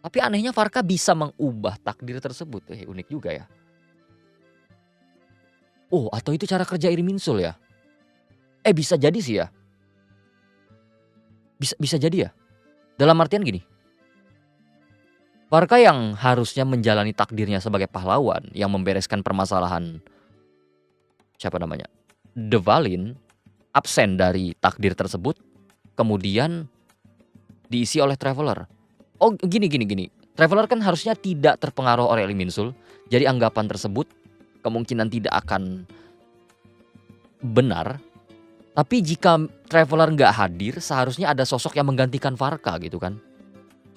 Tapi anehnya Varka bisa mengubah takdir tersebut. Unik juga ya. Oh, atau itu cara kerja Irminsul ya? Bisa jadi sih ya. Bisa jadi ya. Dalam artian gini. Varka yang harusnya menjalani takdirnya sebagai pahlawan yang membereskan permasalahan siapa namanya? Dvalin absen dari takdir tersebut, kemudian diisi oleh Traveler. Oh, gini. Traveler kan harusnya tidak terpengaruh oleh Irminsul. Jadi anggapan tersebut kemungkinan tidak akan benar. Tapi jika Traveler nggak hadir, seharusnya ada sosok yang menggantikan Varka gitu kan.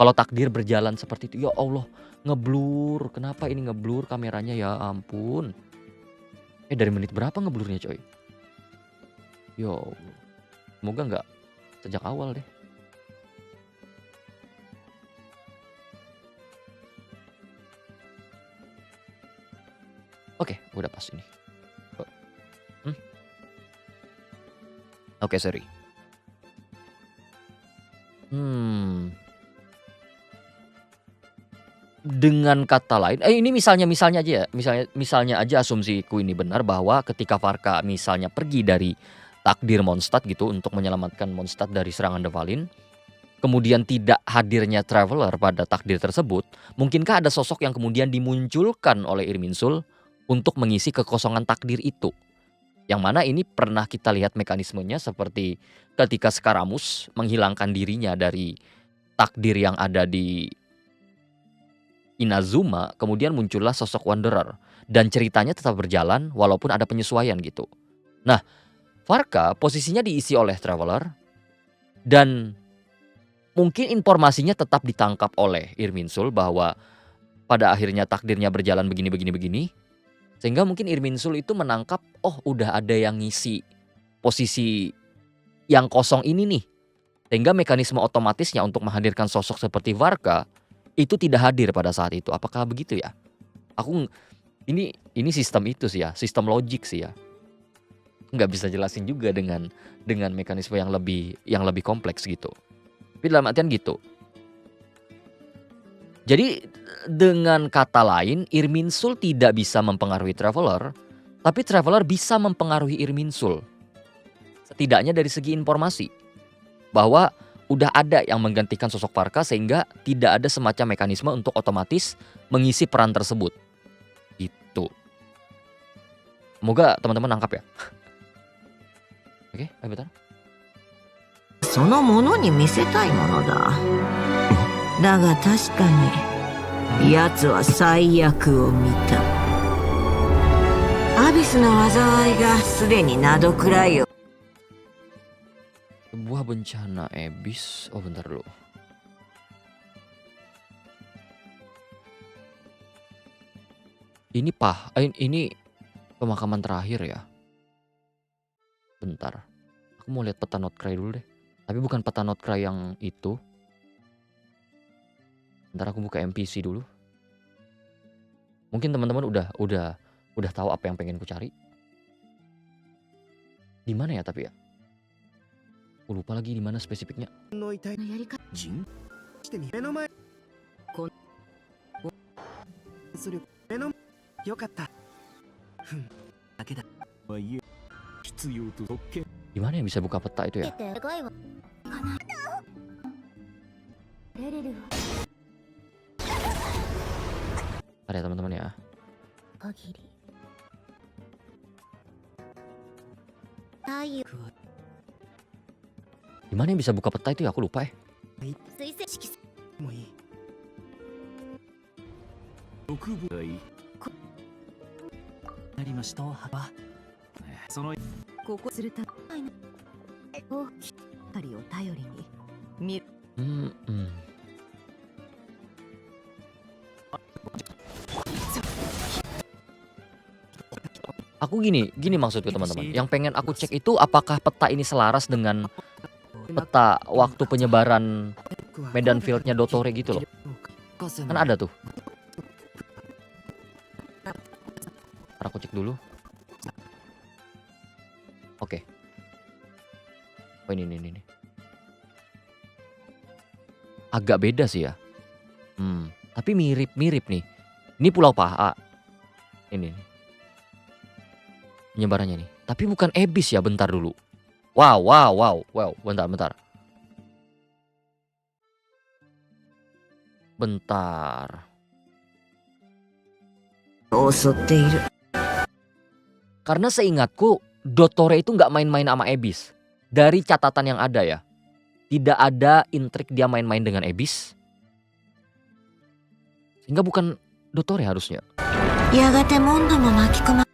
Kalau takdir berjalan seperti itu, ya Allah, ngeblur. Kenapa ini ngeblur kameranya, ya ampun. Dari menit berapa ngeblurnya coy? Yo, semoga nggak sejak awal deh. Oke, udah pas ini. Oke, sorry. Dengan kata lain, ini misalnya aja ya. Misalnya aja asumsiku ini benar bahwa ketika Varka misalnya pergi dari takdir Mondstadt gitu untuk menyelamatkan Mondstadt dari serangan Dvalin, kemudian tidak hadirnya Traveler pada takdir tersebut, mungkinkah ada sosok yang kemudian dimunculkan oleh Irminsul untuk mengisi kekosongan takdir itu? Yang mana ini pernah kita lihat mekanismenya seperti ketika Skaramus menghilangkan dirinya dari takdir yang ada di Inazuma, kemudian muncullah sosok Wanderer. Dan ceritanya tetap berjalan walaupun ada penyesuaian gitu. Nah, Varka posisinya diisi oleh Traveler. Dan mungkin informasinya tetap ditangkap oleh Irminsul bahwa pada akhirnya takdirnya berjalan begini. Sehingga mungkin Irminsul itu menangkap, oh udah ada yang ngisi posisi yang kosong ini nih. Sehingga mekanisme otomatisnya untuk menghadirkan sosok seperti Varka itu tidak hadir pada saat itu. Apakah begitu ya? Ini sistem itu sih ya, sistem logik sih ya. Nggak bisa jelasin juga dengan mekanisme yang lebih kompleks gitu. Tapi dalam artian gitu. Jadi dengan kata lain, Irminsul tidak bisa mempengaruhi Traveler, tapi Traveler bisa mempengaruhi Irminsul. Setidaknya dari segi informasi. Bahwa udah ada yang menggantikan sosok Varka sehingga tidak ada semacam mekanisme untuk otomatis mengisi peran tersebut. Itu. Semoga teman-teman nangkap ya. Oke, bentar. そのものに見せたいものだ。だが確かに奴は最悪を見た。アビスの災いがすでにナドくらいを Sebuah bencana Abyss. Oh bentar dulu. Ini pemakaman terakhir ya. Bentar. Aku mau lihat peta Notcry dulu deh. Tapi bukan peta Notcry yang itu. Bentar aku buka NPC dulu. Mungkin teman-teman udah tahu apa yang pengen ku cari. Di mana ya tapi ya? Aku lupa lagi di mana spesifiknya. Di mana yang bisa buka peta itu ya? Bentar ya teman-teman ya. Gimana yang bisa buka peta itu ya? Aku lupa ya. もういい欲望がいいなりましたはそのここするためにを光を頼りに見る Aku gini maksudku teman-teman. Yang pengen aku cek itu apakah peta ini selaras dengan peta waktu penyebaran medan fieldnya Dottore gitu loh. Kan ada tuh. Ntar aku cek dulu. Oke. Oh ini. Agak beda sih ya. Tapi mirip nih. Ini Pulau Paha. Ini. Penyebarannya nih. Tapi bukan Abyss ya, bentar dulu. Wow. Bentar. Karena seingatku Dottore itu nggak main-main sama Abyss. Dari catatan yang ada ya, tidak ada intrik dia main-main dengan Abyss. Sehingga bukan Dottore harusnya. やがてモンドも巻き込ま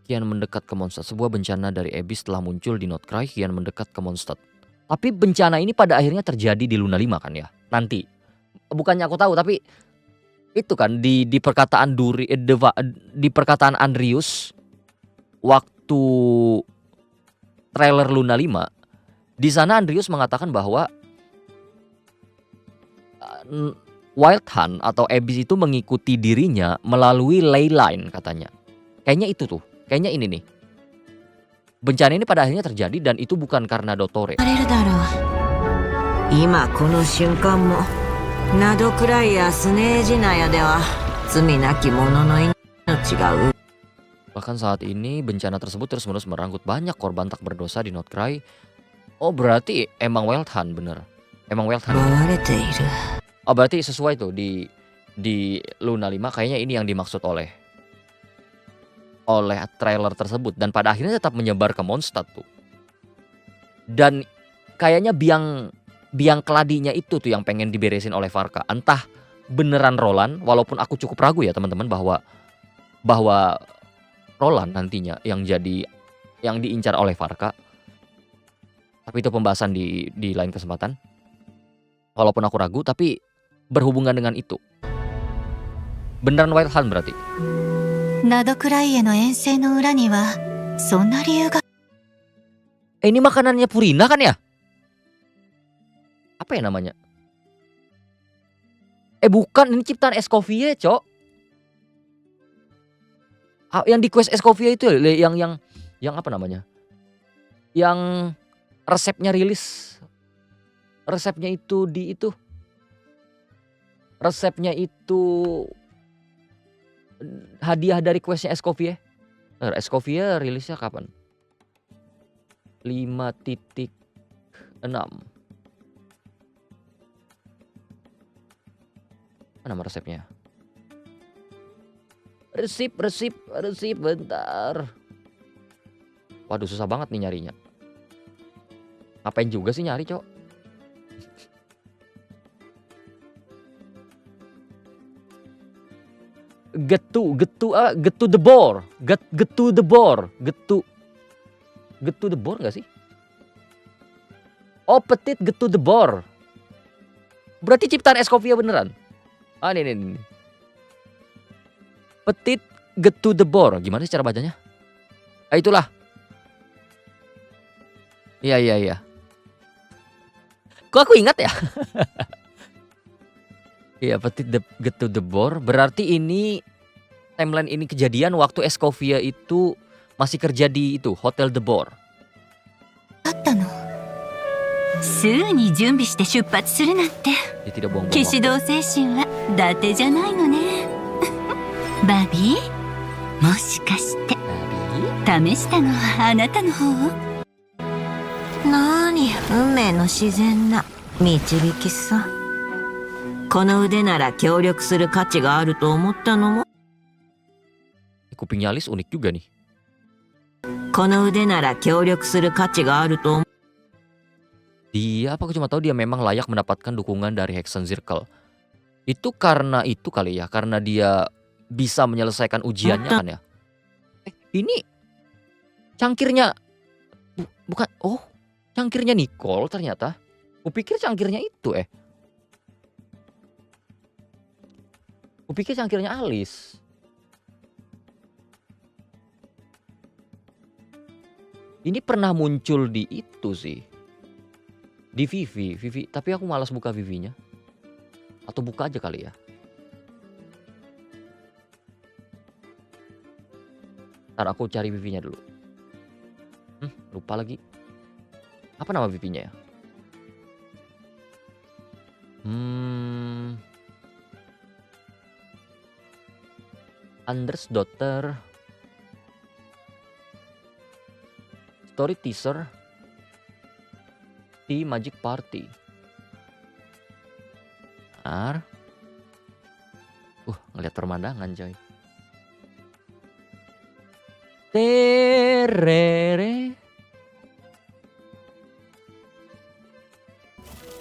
Kian mendekat ke Mondstadt. Sebuah bencana dari Abyss telah muncul di Nordkrai. Kian mendekat ke Mondstadt. Tapi bencana ini pada akhirnya terjadi di Luna 5 kan ya? Nanti. Bukannya aku tahu, tapi itu kan di perkataan di perkataan Andrius waktu trailer Luna 5, di sana Andrius mengatakan bahwa Wild Hunt atau Abyss itu mengikuti dirinya melalui ley line katanya. Kayaknya itu tuh. Kayaknya ini nih. Bencana ini pada akhirnya terjadi dan itu bukan karena Dottore. 今この瞬間もナドクライやスネージナヤでは罪なき者の命が Bahkan saat ini bencana tersebut terus-menerus merenggut banyak korban tak berdosa di Nordkrai. Oh berarti emang Wild Hunt bener. Emang Wild Hunt. 奪われている Oh berarti sesuai tuh di Luna 5 kayaknya ini yang dimaksud oleh trailer tersebut. Dan pada akhirnya tetap menyebar ke Mondstadt tuh. Dan kayaknya biang keladinya itu tuh yang pengen diberesin oleh Varka. Entah beneran Roland, walaupun aku cukup ragu ya teman-teman bahwa Roland nantinya yang diincar oleh Varka. Tapi itu pembahasan di lain kesempatan. Walaupun aku ragu, tapi berhubungan dengan itu. Beneran Wild Hunt berarti. ナドクライへの遠征の裏にはそんな理由が Ini makanannya Purina kan ya? Apa ya namanya? Bukan, ini ciptaan Escoffier, Cok. Yang di quest Escoffier itu yang apa namanya? Yang resepnya rilis. Resepnya itu Resepnya itu hadiah dari questnya Escoffier. Escoffier rilisnya kapan? 5.6. Mana nama resepnya? Resip bentar. Waduh susah banget nih nyarinya. Ngapain juga sih nyari, Cok? Get to the boar. Get to the boar. Get to the boar gak sih? Oh, Petit get to the boar. Berarti ciptaan Escoffier beneran. Ini. Petit get to the boar. Gimana sih cara bacanya? Itulah. Iya. Kok aku ingat ya? Iya, Petit get to the boar. Berarti ini timeline ini kejadian waktu Escoffier itu masih kerja di itu Hotel The Boar. あったのすぐに準備して出発するなんて Dia tidak buang-buang 騎士 waktu. 道精神は伊達じゃないのねバビーもしかして試したのはあなたの方なーに運命の自然な導きさ。この腕なら協力する価値があると思ったのも、 Kupingnya Alice unik juga nih. この腕なら協力する価値があると思 Dia apa aku cuma tahu dia memang layak mendapatkan dukungan dari Hexen Circle. Itu karena itu kali ya, karena dia bisa menyelesaikan ujiannya kan ya. Ini cangkirnya bukan, oh cangkirnya Nicole ternyata. Kupikir cangkirnya itu Kupikir cangkirnya Alice. Ini pernah muncul di itu sih. Di Vivi, tapi aku malas buka Vivinya. Atau buka aja kali ya. Ntar aku cari Vivinya dulu. Lupa lagi. Apa nama Vivinya ya? Anders Daughter. Story teaser. Di Magic Party. Benar. Ngeliat pemandangan coy. Terere.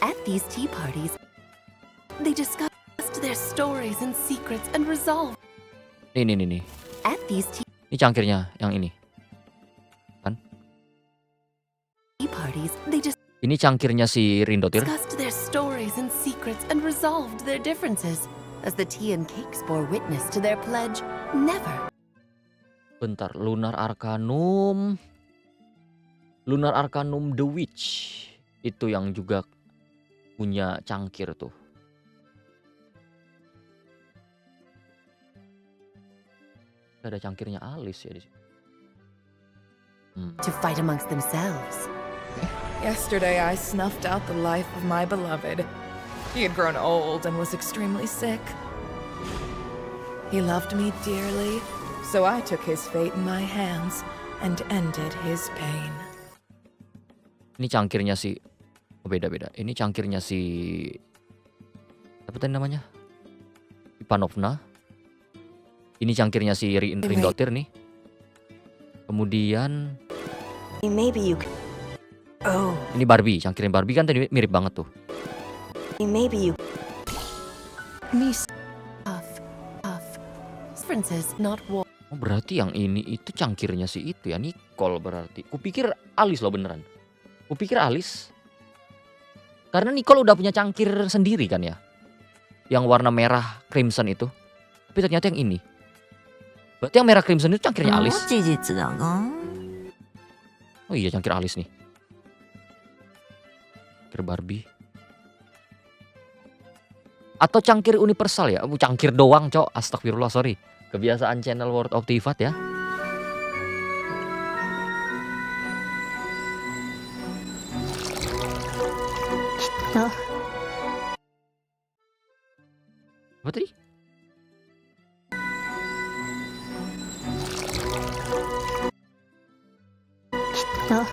At these tea parties, they discussed their stories and secrets and resolve. Nih. At these tea Ini cangkirnya yang ini. parties, they Ini cangkirnya si Rindotir. discussed their stories and secrets and resolved their differences. As the tea and cakes bore witness to their pledge, never. Bentar, Lunar Arcanum The Witch. Itu yang juga punya cangkir tuh. Ada cangkirnya Alice ya di sini. To fight amongst themselves. Yesterday I snuffed out the life of my beloved. He had grown old and was extremely sick. He loved me dearly, so I took his fate in my hands and ended his pain. Ini cangkirnya si beda-beda. Ini cangkirnya si apa tadi namanya? Ivanovna. Ini cangkirnya si Rindotir nih. Kemudian Maybe you. Oh, ini Barbie, cangkirin Barbie kan tadi mirip banget tuh. maybe you. Me. Tough. Differences, not war. Oh, berarti yang ini itu cangkirnya si itu ya, Nicole berarti. Kupikir Alice loh beneran. Kupikir Alice. Karena Nicole udah punya cangkir sendiri kan ya. Yang warna merah crimson itu. Tapi ternyata yang ini. Berarti yang merah crimson itu cangkirnya Alice. 事実だが Oh iya cangkir Alice nih. Cangkir Barbie. Atau cangkir universal ya? Cangkir doang cok. Astagfirullah sorry. Kebiasaan channel World of Tivat ya. Tuh. Apa tadi? Tuh.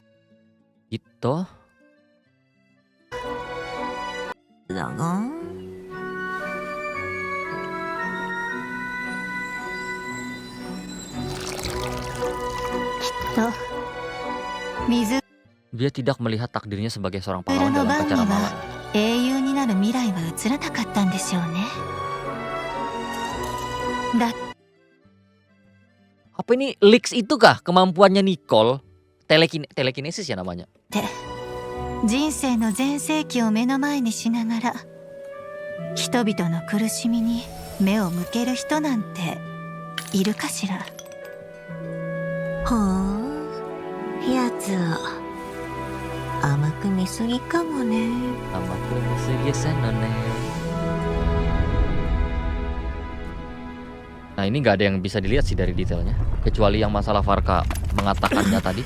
Itu. だが Tuh. Mizu Dia tidak melihat takdirnya sebagai seorang 裏 pahlawan の dalam 番に pacaran malam. は英雄になる未来は映らなかったんでしょうね。だ Apa ini leaks itu kah kemampuannya Nicole? Telekinesis ya namanya. 人生の全盛期を目の前にしながら人々の苦しみに目を向ける人なんているかしら。ほうやつを甘く見すぎかもね Sama Kunisugisa None. Nah ini nggak ada yang bisa dilihat sih dari detailnya, kecuali yang masalah Farka mengatakannya tadi.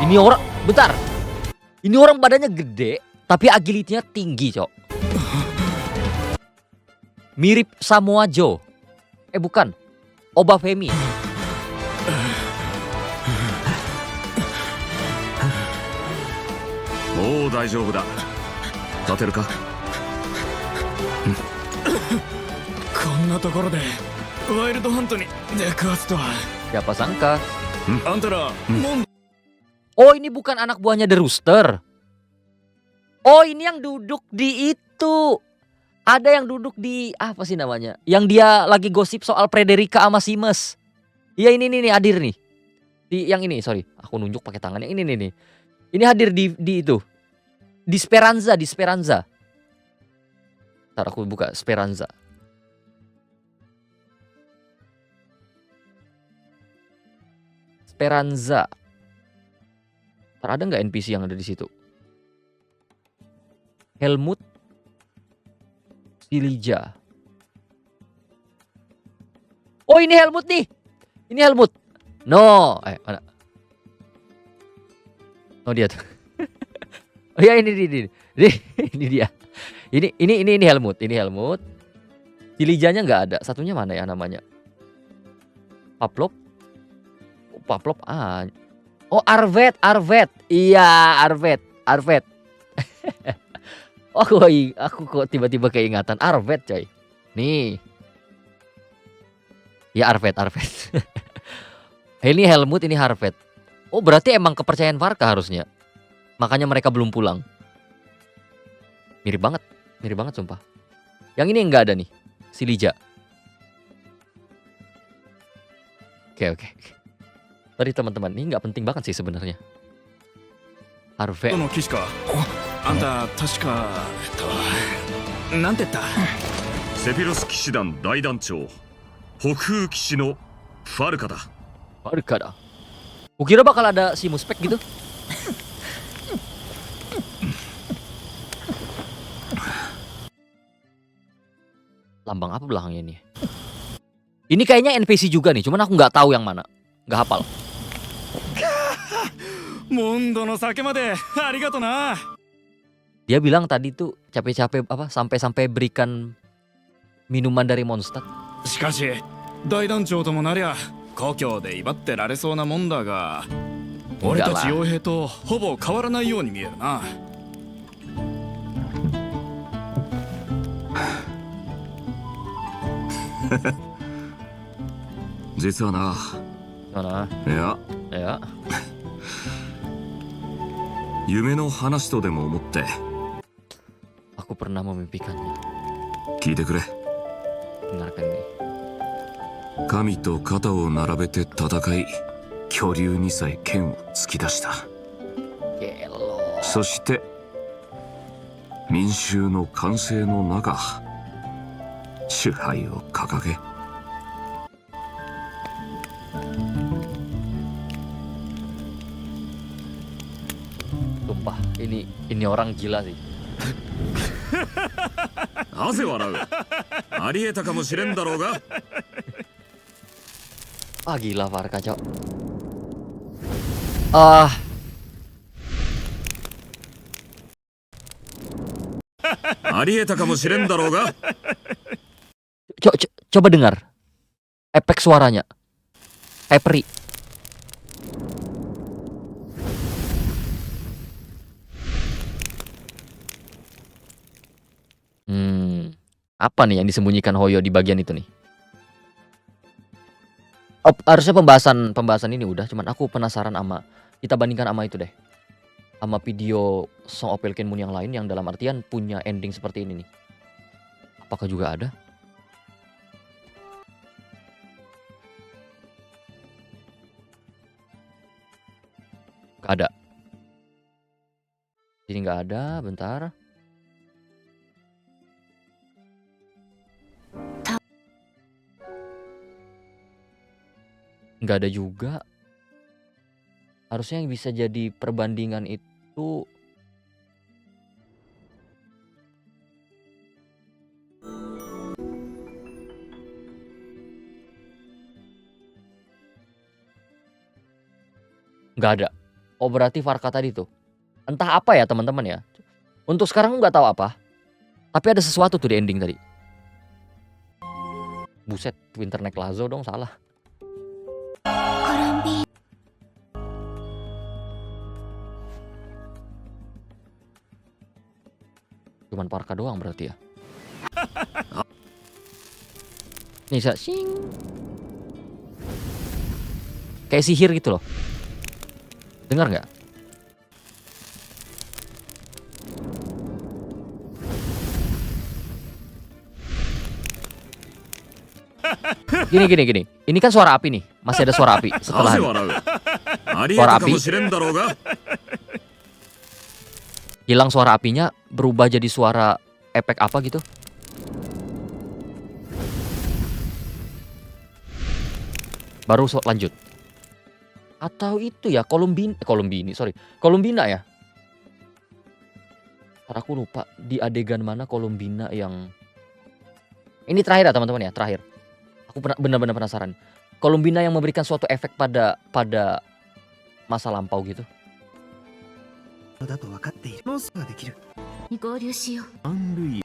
Ini orang, bentar. Ini orang badannya gede, tapi agility-nya tinggi, Cok. Mirip Samoa Joe. Bukan. Obafemi. もう大丈夫だ。立てるか。こんなところでワイルドハントに出くわすとは。 Siapa sangka. あんたら、モン Oh, ini bukan anak buahnya The Rooster. Oh, ini yang duduk di itu. Ada yang duduk di apa sih namanya? Yang dia lagi gosip soal Frederica sama Simes. Iya, ini nih hadir nih. Di yang ini, sorry. Aku nunjuk pakai tangan yang ini nih. Ini hadir di itu. Di Speranza. Ntar aku buka Speranza. Speranza. Ntar ada nggak NPC yang ada di situ? Helmut Silija. Oh, ini Helmut nih. Ini Helmut. No, mana? Oh, dia tuh. Oh ya, ini dia. Ini Helmut. Ini Helmut. Silijanya nggak ada. Satunya mana ya namanya? Paplop. Oh, Paplop. Oh, Arvet. Iya, Arvet. Oh, aku kok tiba-tiba keingatan Arvet, coy. Nih. Ya, Arvet. Ini Helmut, ini Harvet. Oh, berarti emang kepercayaan Varka harusnya. Makanya mereka belum pulang. Mirip banget sumpah. Yang ini enggak ada nih, Silija. Oke. Tadi teman-teman, ini nggak penting banget sih sebenarnya. Harvet. の騎士か。あんた確かなんて言った。セフィロス騎士団大団長北風騎士のファルカだ。 Varka dah. Kukira bakal ada si Muspek gitu. Lambang apa belakangnya ini? Ini kayaknya NPC juga nih, cuman aku nggak tahu yang mana, nggak hafal. モンドの酒までありがとな。 Dia bilang tadi tuh capek-capek apa sampai berikan minuman dari Mondstadt. しかし大団長ともなりゃ故郷で威張ってられそうなもんだが、俺たち傭兵とほぼ変わらないように見えるな。実はな、 Mana? いや Ya. 夢の話とでも思って Aku pernah memimpikannya. 聞いてくれ。 Dengarkan ini. 神と肩を並べて戦い、巨竜にさえ剣を突き出した。 Gelo. そして民衆の歓声の中、支配を掲げ、 Sumpah, ini orang gila sih. なぜ笑う。ありえたかもしれんだろうが。 Ah, gila Varka, Cok. ありえたかもしれんだろうが。 Coba dengar efek suaranya. Peri. Apa nih yang disembunyikan Hoyo di bagian itu nih? Oh, harusnya pembahasan ini udah, cuman aku penasaran sama, kita bandingkan sama itu deh. Sama video Song of Pelken Moon yang lain yang dalam artian punya ending seperti ini nih. Apakah juga ada? Gak ada. Ini nggak ada, bentar. Nggak ada juga. Harusnya yang bisa jadi perbandingan itu nggak ada. Oh, berarti Varka tadi tuh. Entah apa ya teman-teman ya. Untuk sekarang nggak tahu apa. Tapi ada sesuatu tuh di ending tadi. Buset, Winter naik Lazo dong, salah. コロンビー Cuman Parka doang berarti ya. Nih saya sing. Kayak sihir gitu loh. Dengar nggak? Gini. Ini kan suara api nih. Masih ada suara api な setelah ぜ笑うありえたかもしれんだろうが hilang suara apinya, berubah jadi suara efek apa gitu. Baru lanjut. Atau itu ya Columbina ya. Ntar aku lupa di adegan mana Columbina yang ini terakhir ya teman-teman ya, terakhir. Aku benar-benar penasaran. Columbina yang memberikan suatu efek pada masa lampau gitu. だと分かっているモンスターができる合流しよう。アンルイ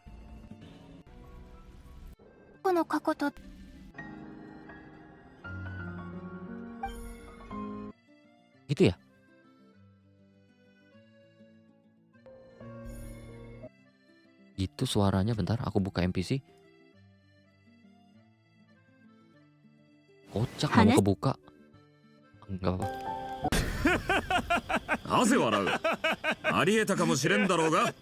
この過去と Gitu ya. Itu suaranya, bentar aku buka NPC. Kocak, nggak mau kebuka. Enggak apa-apa. なぜ笑うありえたかもしれんだろうが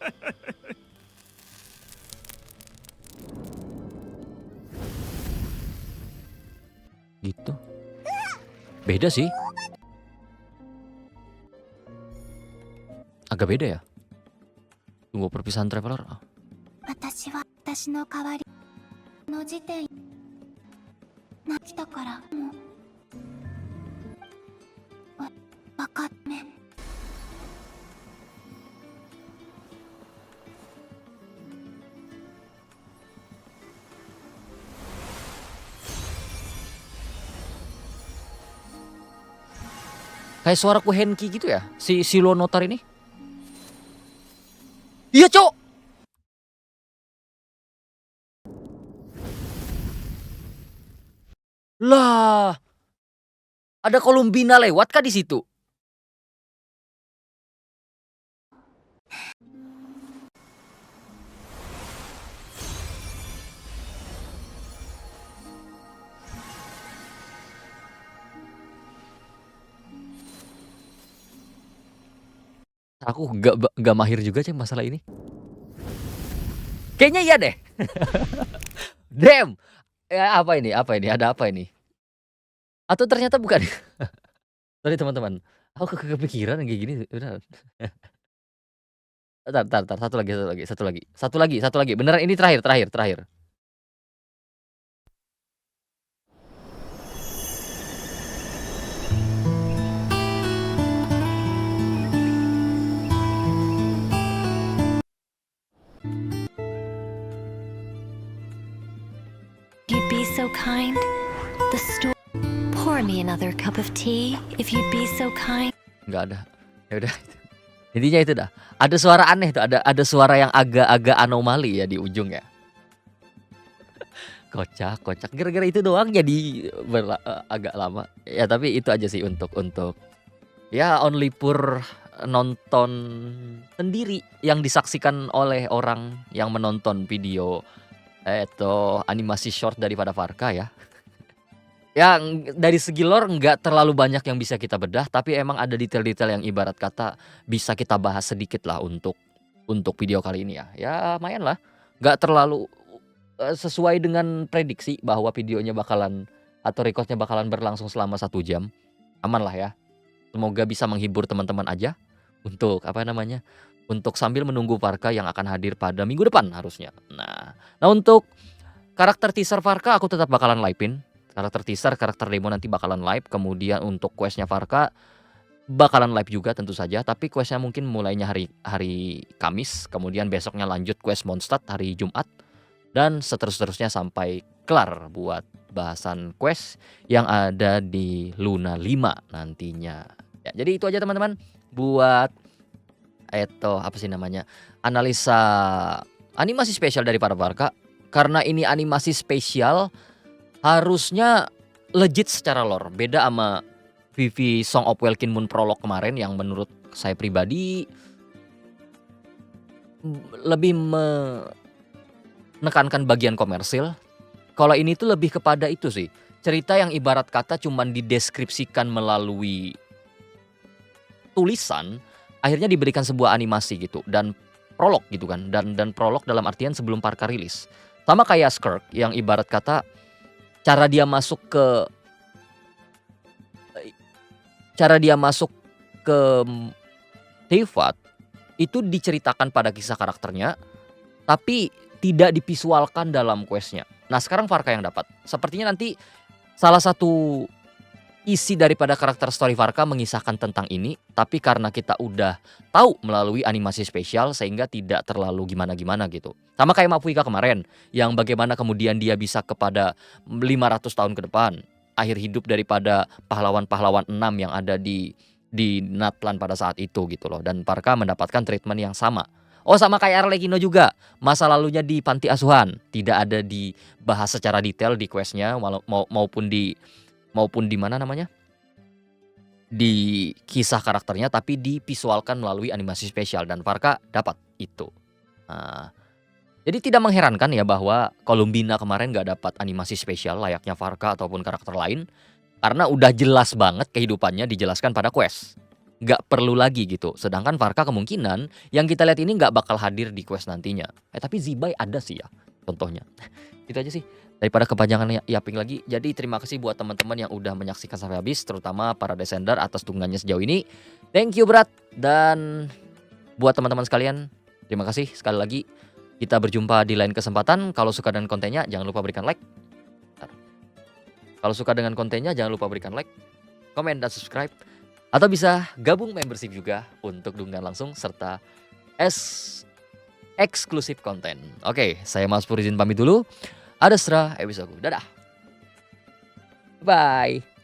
Gitu. Beda sih. Agak beda ya. Tunggu perpisahan traveler. 私は私の代わりの時点泣きたからもうわかっめ Kayak suaraku Henki gitu ya. Si Lonotar ini. Iya, Cok. Lah. Ada Columbina lewat kah di situ? Aku gak mahir juga sih masalah ini. Kayaknya iya deh. Damn. Ya, apa ini? Ada apa ini? Atau ternyata bukan? Sorry teman-teman. Aku kepikiran kayak gini. Benar. Bentar. Satu lagi. Beneran ini terakhir. You'd be so kind. The store. Pour me another cup of tea if you'd be so kind. Nggak ada. Ya udah. Intinya itu dah. Ada suara aneh tuh. Ada suara yang agak anomali ya di ujung ya. Kocak. Gara-gara itu doang jadi agak lama. Ya tapi itu aja sih untuk ya only pur nonton sendiri yang disaksikan oleh orang yang menonton video itu animasi short daripada Varka ya. Yang dari segi lore nggak terlalu banyak yang bisa kita bedah, tapi emang ada detail-detail yang ibarat kata bisa kita bahas sedikit lah untuk video kali ini ya. Ya lumayan lah, nggak terlalu sesuai dengan prediksi bahwa videonya bakalan atau recordnya bakalan berlangsung selama 1 jam. Aman lah ya. Semoga bisa menghibur teman-teman aja untuk untuk sambil menunggu Varka yang akan hadir pada minggu depan harusnya. Nah untuk karakter teaser Varka aku tetap bakalan live-in. Karakter teaser, karakter demo nanti bakalan live. Kemudian untuk questnya Varka bakalan live juga tentu saja. Tapi questnya mungkin mulainya hari Kamis. Kemudian besoknya lanjut quest Mondstadt hari Jumat. Dan seterusnya sampai kelar buat bahasan quest yang ada di Luna 5 nantinya ya, jadi itu aja teman-teman buat apa sih namanya, analisa animasi spesial dari para Barca. Karena ini animasi spesial, harusnya legit secara lore. Beda sama VV Song of Welkin Moon Prologue kemarin yang menurut saya pribadi lebih menekankan bagian komersil. Kalau ini tuh lebih kepada itu sih. Cerita yang ibarat kata cuman dideskripsikan melalui tulisan, akhirnya diberikan sebuah animasi gitu dan prolog gitu kan. Dan prolog dalam artian sebelum Parka rilis. Sama kayak Skirk yang ibarat kata cara dia masuk ke Teyvat itu diceritakan pada kisah karakternya, tapi tidak divisualkan dalam questnya. Nah sekarang Varka yang dapat. Sepertinya nanti salah satu isi daripada karakter story Varka mengisahkan tentang ini, tapi karena kita udah tahu melalui animasi spesial sehingga tidak terlalu gimana-gimana gitu. Sama kayak Mafuika kemarin, yang bagaimana kemudian dia bisa kepada 500 tahun ke depan, akhir hidup daripada pahlawan-pahlawan 6 yang ada di Natlan pada saat itu gitu loh. Dan Varka mendapatkan treatment yang sama. Oh sama kayak Arlecchino juga, masa lalunya di panti asuhan tidak ada dibahas secara detail di questnya, maupun di mana namanya, di kisah karakternya, tapi divisualkan melalui animasi spesial dan Varka dapat itu. Nah, jadi tidak mengherankan ya bahwa Columbina kemarin gak dapat animasi spesial layaknya Varka ataupun karakter lain, karena udah jelas banget kehidupannya dijelaskan pada quest. Gak perlu lagi gitu. Sedangkan Varka kemungkinan yang kita lihat ini gak bakal hadir di quest nantinya. Tapi Zibai ada sih ya contohnya. Itu aja sih. Daripada kepanjangan yaping lagi. Jadi terima kasih buat teman-teman yang udah menyaksikan sampai habis, terutama para desender atas dukungannya sejauh ini. Thank you berat. Dan buat teman-teman sekalian, terima kasih sekali lagi. Kita berjumpa di lain kesempatan. Kalau suka dengan kontennya jangan lupa berikan like. Kalau suka dengan kontennya jangan lupa berikan like, komen, dan subscribe. Atau bisa gabung membership juga untuk dukungan langsung serta eksklusif konten. Oke, saya Mas Pur izin pamit dulu. Ada Stra, episode. Dadah. Bye.